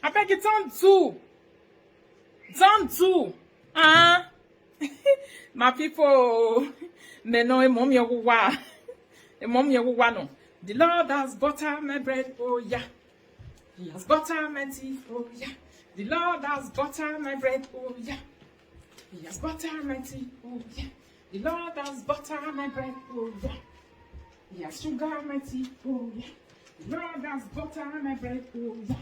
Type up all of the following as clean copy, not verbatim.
I beg you, don't do. Don't do. My people, they know a mom yawa. A mom yawa no. The Lord has buttered my bread, oh yeah. He has buttered my teeth, oh yeah. The Lord has buttered my bread, oh yeah. He has buttered my teeth, oh yeah. The Lord has buttered my bread, oh yeah. He has sugar my teeth, oh yeah. The Lord has buttered my bread, oh yeah.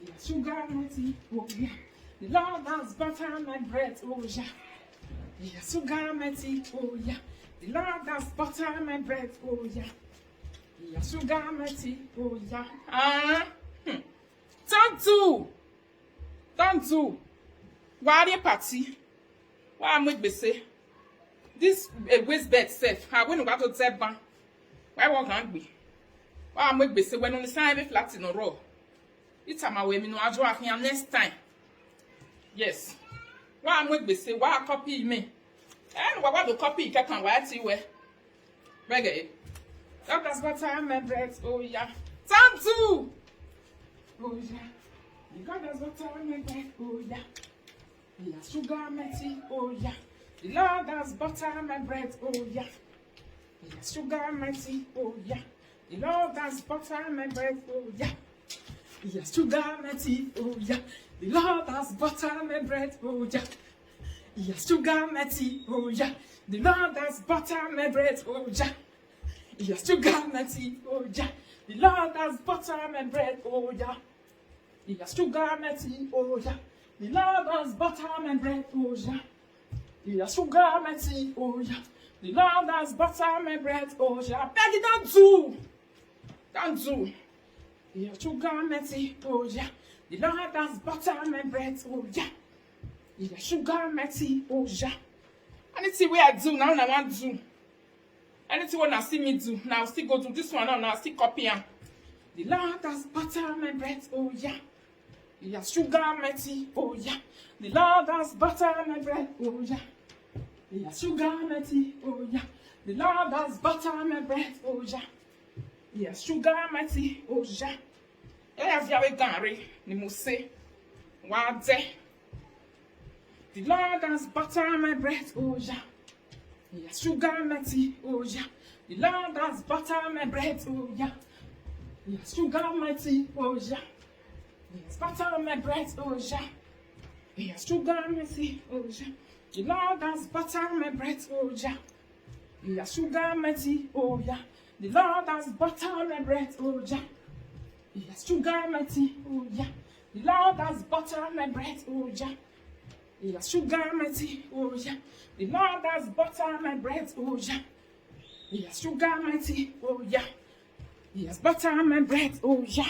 He has sugar my teeth, oh yeah. The Lord has buttered my bread, oh yeah. He has sugar my teeth, oh yeah. The Lord has buttered my bread, oh yeah. He has sugar my teeth, oh yeah. Don't do. Why are you party? Why am I busy? This waist bed safe. I went to the bank. Why won't I be? Why am I busy when on the side of flat in a row? It's time I will know I draw here next time. Yes. Why am I busy? Why copy me? And what to copy? Can write you where? Reggae. That's what I'm my bread. Oh yeah. Time to. Oh yeah. God has butter on my bread, oh yeah. He has sugar on my tea, oh yeah. The Lord has butter on my bread, oh yeah. He has sugar on my tea, oh yeah. The Lord has butter on my bread, oh yeah. He has sugar on my tea, oh yeah. The Lord has butter on my bread, oh yeah. He has sugar on my tea, oh yeah. The Lord has butter on my bread, oh yeah. He has sugar on my tea, oh yeah. The Lord has butter on my bread, oh yeah. He has sugar my tea, oh yeah. The Lord has butter my bread, oh yeah. He has sugar my tea, oh yeah. The Lord has butter my bread, oh yeah. Beg you, don't do. Don't do. He has sugar my tea, oh yeah. The Lord has butter my bread, oh yeah. He has sugar my tea, oh yeah. Anything where I do now, I want to do. Anything when I see me do, now I'll still go to this one now, I'll still copy him. The Lord has butter my bread, oh yeah. He has sugar my tea, oh yeah. The Lord has butter my bread, oh yeah. He has sugar my tea, oh yeah. The Lord has butter my bread, oh yeah. He has sugar my tea, oh yeah. I have yawe gari, ni muse, wade. The Lord has butter my bread, oh yeah. He has sugar my tea, oh yeah. The Lord has butter my bread, oh yeah. He has sugar my tea, oh yeah. He has butter on my bread, oh yeah. He has sugar on my tea, oh yeah. The Lord has butter on my bread, oh yeah. He has sugar on my tea, oh yeah. The Lord has butter on my bread, oh yeah. He has sugar on my tea, oh yeah. The Lord has butter on my bread, oh yeah. He has sugar on my tea, oh yeah. The Lord has butter on my bread, oh yeah. He has sugar on my tea, oh yeah. He has butter on my bread, oh yeah.